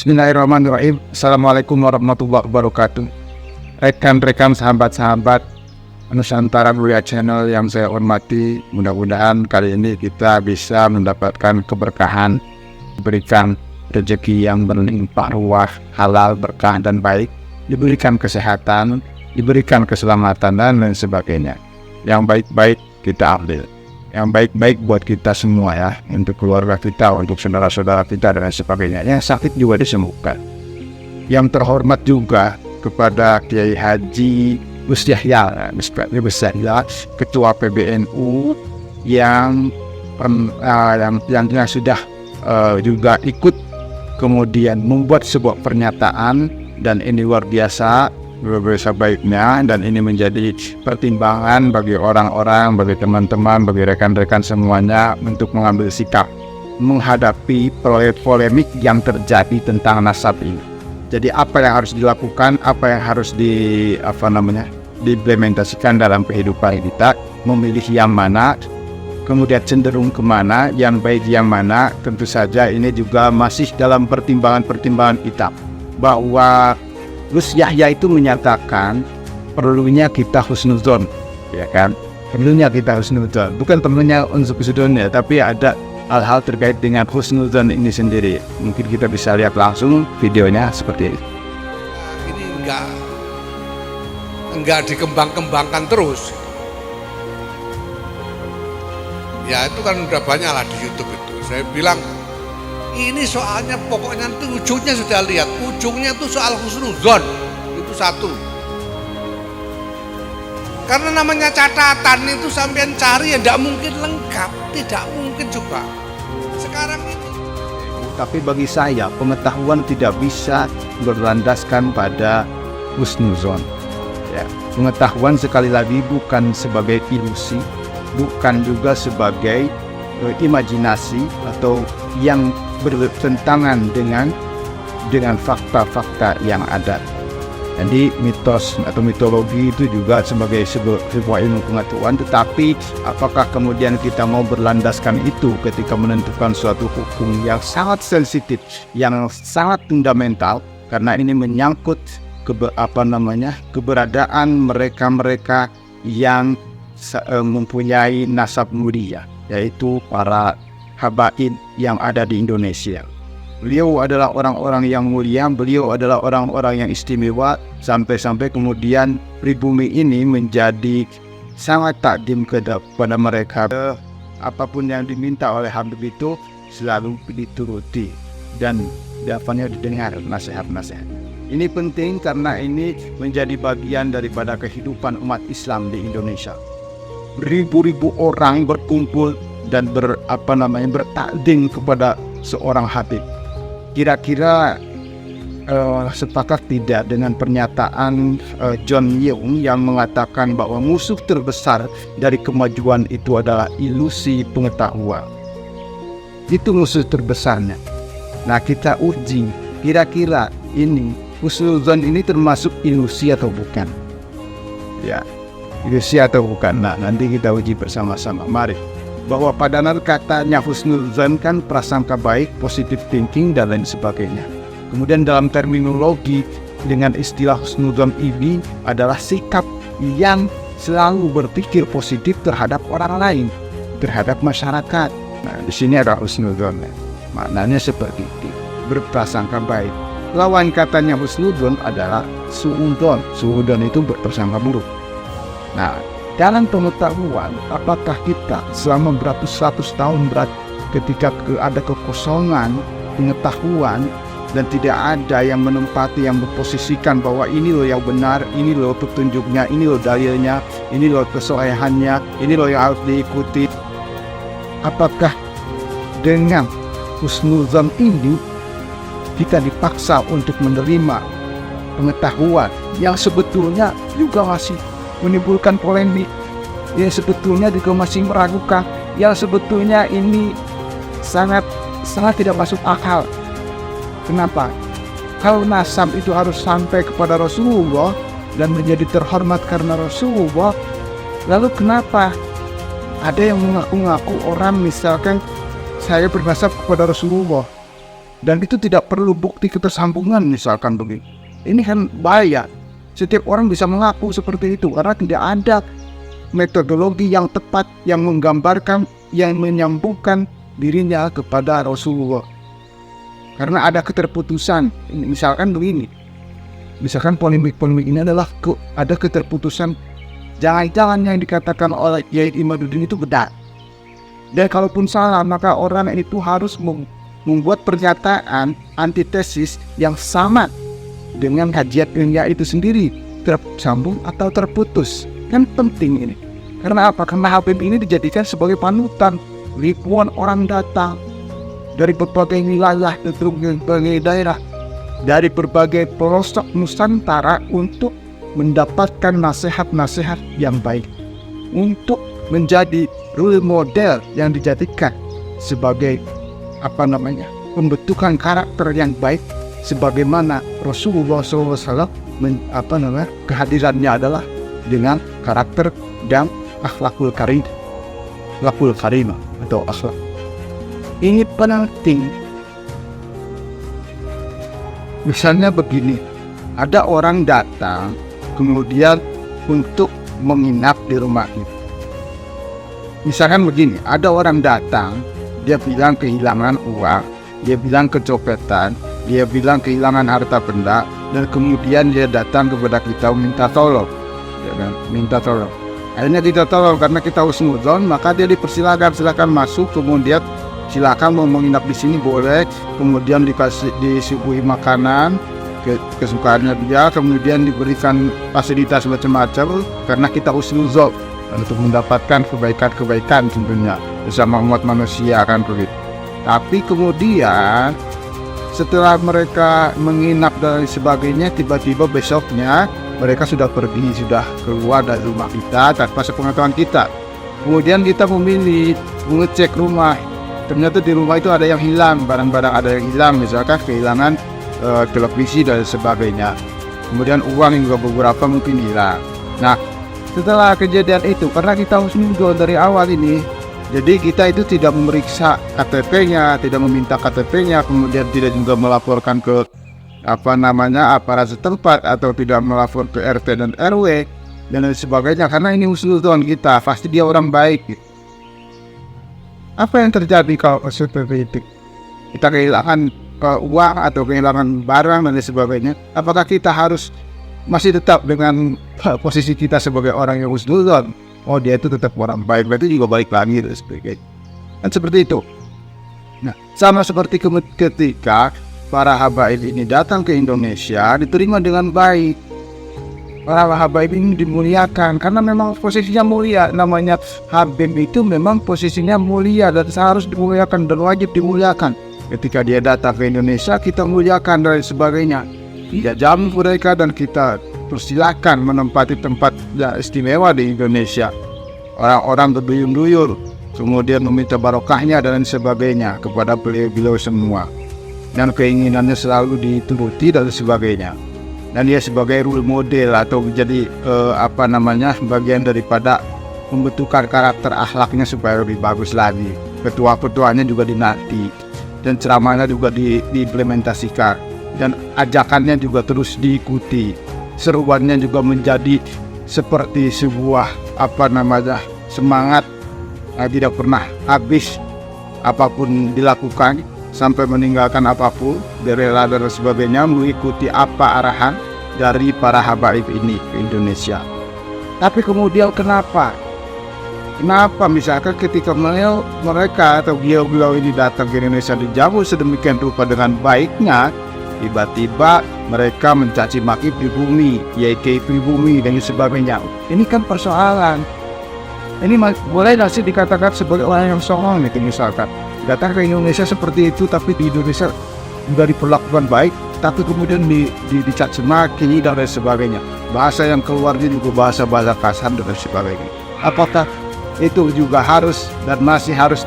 Bismillahirrahmanirrahim. Assalamualaikum warahmatullahi wabarakatuh. Rekan-rekan, sahabat-sahabat Nusantara Mulia Channel yang saya hormati, mudah-mudahan kali ini kita bisa mendapatkan keberkahan, diberikan rezeki yang berlimpah ruah, halal, berkah dan baik, diberikan kesehatan, diberikan keselamatan dan lain sebagainya. Yang baik-baik kita ambil, yang baik-baik buat kita semua ya, untuk keluarga kita, untuk saudara-saudara kita dan lain sebagainya. Yang sakit juga disembuhkan. Yang terhormat juga kepada Kiai Haji Gus Yahya, Ketua PBNU yang sudah juga ikut kemudian membuat sebuah pernyataan, dan ini luar biasa baiknya, dan ini menjadi pertimbangan bagi orang-orang, bagi teman-teman, bagi rekan-rekan semuanya untuk mengambil sikap menghadapi polemik yang terjadi tentang nasab ini. Jadi apa yang harus dilakukan, apa yang harus diimplementasikan dalam kehidupan kita, memilih yang mana, kemudian cenderung kemana, yang baik yang mana. Tentu saja ini juga masih dalam pertimbangan-pertimbangan kita, bahwa Gus Yahya itu menyatakan perlunya kita husnuzon, ya kan? Perlunya kita husnuzon, bukan perlunya unsur husnuzonnya, tapi ada hal-hal terkait dengan husnuzon ini sendiri. Mungkin kita bisa lihat langsung videonya seperti ini. Ini enggak dikembang-kembangkan terus. Ya itu kan udah banyak lah di YouTube itu. Saya bilang ini soalnya pokoknya itu ujungnya sudah lihat, ujungnya itu soal husnuzon, itu satu. Karena namanya catatan itu sampean cari ya tidak mungkin lengkap, tidak mungkin juga. Sekarang ini. Tapi bagi saya pengetahuan tidak bisa berlandaskan pada husnuzon. Ya, pengetahuan sekali lagi bukan sebagai ilusi, bukan juga sebagai imajinasi atau yang bertentangan dengan fakta-fakta yang ada. Jadi mitos atau mitologi itu juga sebagai sebuah ilmu pengetahuan, tetapi apakah kemudian kita mau berlandaskan itu ketika menentukan suatu hukum yang sangat sensitif, yang sangat fundamental, karena ini menyangkut keberadaan mereka-mereka yang mempunyai nasab mulia, yaitu para habaib yang ada di Indonesia. Beliau adalah orang-orang yang mulia, beliau adalah orang-orang yang istimewa, sampai-sampai kemudian pribumi ini menjadi sangat takdim kepada mereka. Apapun yang diminta oleh Habib itu selalu dituruti dan dafannya didengar nasihat-nasihat. Ini penting karena ini menjadi bagian daripada kehidupan umat Islam di Indonesia. Ribu-ribu orang berkumpul dan bertakdim kepada seorang Habib. Kira-kira sepakat tidak dengan pernyataan John Young yang mengatakan bahwa musuh terbesar dari kemajuan itu adalah ilusi pengetahuan. Itu musuh terbesarnya. Nah, kita uji kira-kira ini husnuzon ini termasuk ilusi atau bukan? Ya, ilusi atau bukan? Nah, nanti kita uji bersama-sama. Mari. Bahwa padanan katanya husnuzon kan prasangka baik, positive thinking dan lain sebagainya. Kemudian dalam terminologi dengan istilah husnuzon ini adalah sikap yang selalu berpikir positif terhadap orang lain, terhadap masyarakat. Nah, di sini ada husnuzon. Maknanya seperti itu, berprasangka baik. Lawan katanya husnuzon adalah suudzon. Suudzon itu berprasangka buruk. Nah, dalam pengetahuan, apakah kita selama beratus-ratus tahun ketika ada kekosongan pengetahuan dan tidak ada yang menempati, yang memposisikan bahwa ini loh yang benar, ini loh petunjuknya, ini loh dalilnya, ini loh kesolehannya, ini loh yang harus diikuti. Apakah dengan husnuzon ini kita dipaksa untuk menerima pengetahuan yang sebetulnya juga masih menimbulkan polemik, yang sebetulnya juga masih meragukan, yang sebetulnya ini sangat tidak masuk akal. Kenapa? Kalau nasab itu harus sampai kepada Rasulullah dan menjadi terhormat karena Rasulullah, lalu kenapa ada yang mengaku-ngaku orang misalkan saya bernasab kepada Rasulullah, Dan itu tidak perlu bukti ketersambungan misalkan begitu. Ini kan bahaya. Setiap orang bisa mengaku seperti itu karena tidak ada metodologi yang tepat yang menggambarkan, yang menyambungkan dirinya kepada Rasulullah. Karena ada keterputusan. Misalkan begini, misalkan polemik-polemik ini adalah ada keterputusan. Jangan-jangan yang dikatakan oleh Kiai Imaduddin itu benar. Dan kalaupun salah, maka orang itu harus membuat pernyataan antitesis yang sama dengan kajian ilmiah itu sendiri, tersambung atau terputus. Kan penting ini. Karena apa? Karena Habib ini dijadikan sebagai panutan. Ribuan orang datang dari berbagai wilayah, dari berbagai daerah, dari berbagai pelosok Nusantara untuk mendapatkan nasihat-nasihat yang baik, untuk menjadi role model yang dijadikan sebagai pembentukan karakter yang baik, sebagaimana Rasulullah SAW kehadirannya adalah dengan karakter dan akhlakul karimah atau akhlak. Ini penting. Misalnya begini, ada orang datang kemudian untuk menginap di rumah itu. Misalkan begini, ada orang datang, dia bilang kehilangan uang, dia bilang kecopetan, dia bilang kehilangan harta benda, dan kemudian dia datang kepada kita minta tolong, ya kan? Minta tolong. Akhirnya kita tolong karena kita husnuzon, maka dia silakan masuk, kemudian silakan mau menginap di sini boleh, kemudian disuguhi makanan kesukaannya dia, kemudian diberikan fasilitas macam-macam karena kita husnuzon untuk mendapatkan kebaikan-kebaikan tentunya bersama umat manusia kan begitu. Tapi kemudian setelah mereka menginap dan sebagainya, tiba-tiba besoknya mereka sudah pergi, sudah keluar dari rumah kita tanpa sepengetahuan kita. Kemudian kita memilih mengecek rumah, ternyata di rumah itu ada yang hilang, barang-barang ada yang hilang, misalkan kehilangan televisi dan sebagainya. Kemudian uang juga beberapa mungkin hilang. Nah, setelah kejadian itu, karena kita husnuzon dari awal ini, jadi kita itu tidak memeriksa KTP-nya, tidak meminta KTP-nya, kemudian tidak juga melaporkan ke aparat setempat atau tidak melapor ke RT dan RW dan lain sebagainya, karena ini husnuzon kita, pasti dia orang baik. Apa yang terjadi kalau seperti itu? Kita kehilangan uang atau kehilangan barang dan lain sebagainya. Apakah kita harus masih tetap dengan posisi kita sebagai orang yang husnuzon? Oh, dia itu tetap orang baik, berarti juga baik lagi dan sebagainya. Kan seperti itu. Nah, sama seperti ketika para habaib ini datang ke Indonesia, diterima dengan baik. Para habaib ini dimuliakan karena memang posisinya mulia. Namanya habib itu memang posisinya mulia dan harus dimuliakan dan wajib dimuliakan. Ketika dia datang ke Indonesia, kita muliakan dan sebagainya. Kita jamu mereka dan kita persilakan menempati tempat istimewa di Indonesia. Orang-orang berduyun-duyun, kemudian meminta barokahnya dan sebagainya kepada beliau semua. Dan keinginannya selalu dituruti dan sebagainya. Dan dia sebagai role model atau menjadi bagian daripada pembentukan karakter akhlaknya supaya lebih bagus lagi. Ketua-ketuanya juga dinanti dan ceramahnya juga diimplementasikan dan ajakannya juga terus diikuti. Seruannya juga menjadi seperti sebuah semangat tidak pernah habis, apapun dilakukan sampai meninggalkan apapun, rela dan sebagainya, mengikuti apa arahan dari para habaib ini ke Indonesia. Tapi kemudian kenapa misalkan ketika mereka atau beliau ini datang ke Indonesia dijamu sedemikian rupa dengan baiknya, tiba-tiba mereka mencaci maki pribumi, yaitu pribumi dan sebagainya. Ini kan persoalan. Ini boleh nggak sih dikatakan sebagai orang yang songong gitu, misalkan datang ke Indonesia seperti itu, tapi di Indonesia juga diperlakukan baik, tapi kemudian dicaci maki dan lain sebagainya. Bahasa yang keluarnya juga bahasa-bahasa kasar dan sebagainya. Apakah itu juga harus dan masih harus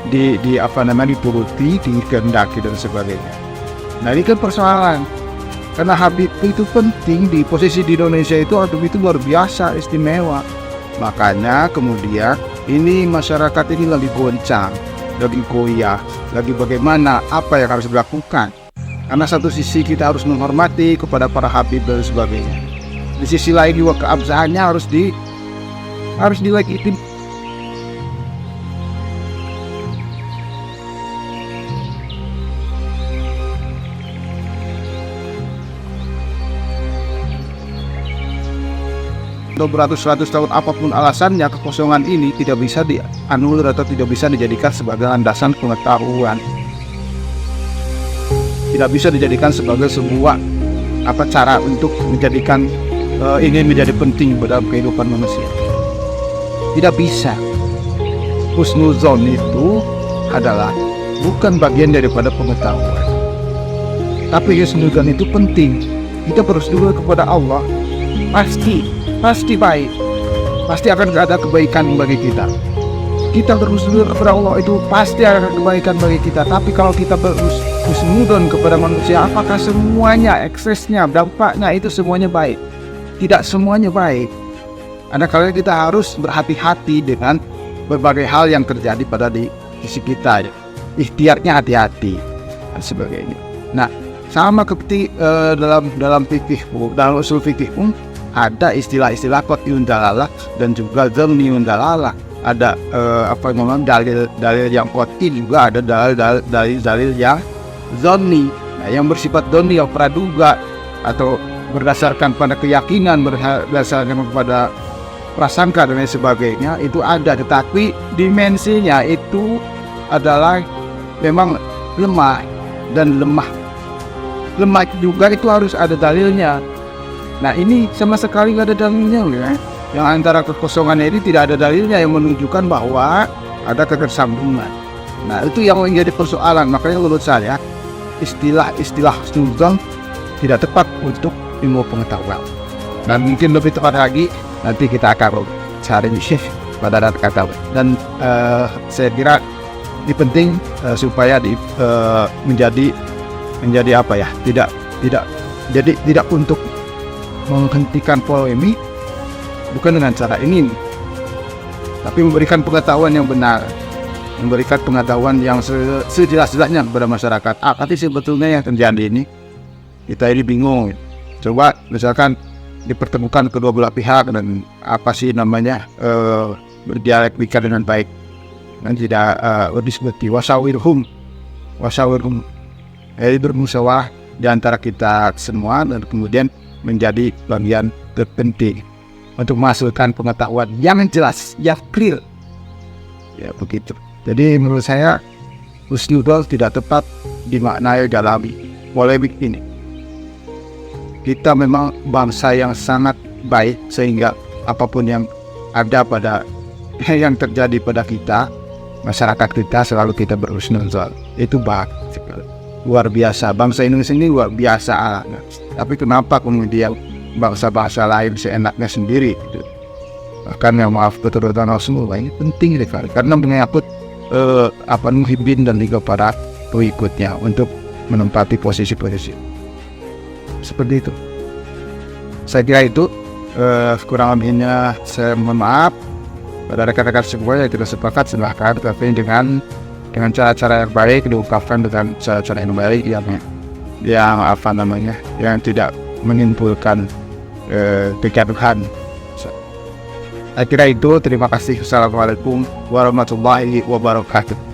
dituruti, dikehendaki dan sebagainya? Nah, ini kan persoalan. Karena Habib itu penting di posisi di Indonesia itu, Habib itu luar biasa istimewa. Makanya kemudian ini masyarakat ini lagi goncang. lagi goyah, lagi bagaimana, apa yang harus dilakukan. Karena satu sisi kita harus menghormati kepada para habib dan sebagainya. Di sisi lain juga keabsahannya harus dilegitim. Beratus-ratus tahun apapun alasannya, kekosongan ini tidak bisa dianulir atau tidak bisa dijadikan sebagai landasan pengetahuan, tidak bisa dijadikan sebagai sebuah cara untuk menjadikan ini menjadi penting dalam kehidupan manusia. Tidak bisa. Husnuzon itu adalah bukan bagian daripada pengetahuan, tapi husnuzon itu penting. Kita berdoa kepada Allah, pasti baik, pasti akan ada kebaikan bagi kita. Kita berhusnuzon kepada Allah itu pasti ada kebaikan bagi kita. Tapi kalau kita berhusnuzon kepada manusia, apakah semuanya, eksesnya, dampaknya itu semuanya baik? Tidak semuanya baik. Ada kalanya kita harus berhati-hati dengan berbagai hal yang terjadi pada di sisi kita. Ikhtiarnya hati-hati dan sebagainya. Nah, sama seperti dalam fikih, dalam usul fikih pun ada istilah-istilah qat'iyun dalalah dan juga dzanniyun dalalah. Ada dalil yang qat'i, juga ada dalil yang dzanni. Nah, yang bersifat dzanni yang praduga atau berdasarkan pada keyakinan, berdasarkan pada prasangka dan lain sebagainya, itu ada, tetapi dimensinya itu adalah memang lemah, dan lemah juga itu harus ada dalilnya. Nah, ini sama sekali nggak ada dalilnya ya. Yang antara kekosongan ini tidak ada dalilnya yang menunjukkan bahwa ada ketersambungan. Nah, itu yang menjadi persoalan. Makanya menurut saya istilah husnuzon tidak tepat untuk ilmu pengetahuan. Dan mungkin lebih tepat lagi nanti kita akan cari pada kata. Dan saya kira ini penting supaya menjadi apa ya? Tidak untuk menghentikan polemik, bukan dengan cara ini, tapi memberikan pengetahuan yang benar, memberikan pengetahuan yang sejelas-jelasnya kepada masyarakat. Tapi sebetulnya yang terjadi ini, kita ini bingung. Coba misalkan dipertemukan kedua belah pihak dan berdialektika dengan baik, dan tidak berdiskusi. Wasawirhum, jadi bermusyawarah di antara kita semua, dan kemudian menjadi bagian terpenting untuk menghasilkan pengetahuan yang jelas, yang clear. Ya begitu. Jadi menurut saya husnuzon tidak tepat dimaknai dalam polemik ini. Kita memang bangsa yang sangat baik, sehingga apapun yang ada yang terjadi pada kita, masyarakat kita, selalu kita berhusnuzon. Itu baik sekali. Luar biasa, bangsa Indonesia ini luar biasa. Tapi kenapa kemudian bangsa-bangsa lain seenaknya sendiri gitu? Bahkan yang betul-betul semua ini penting sekali, karena menyangkut muhibbin dan juga para pengikutnya untuk menempati posisi-posisi seperti itu. Saya kira itu kurang lebihnya saya mohon maaf pada rekan-rekan semua yang tidak sepakat. Silahkan, tapi dengan cara-cara yang baik, diungkapkan dengan cara-cara yang baik yang tidak menimbulkan kegaduhan. Saya kira itu. Terima kasih. Assalamualaikum warahmatullahi wabarakatuh.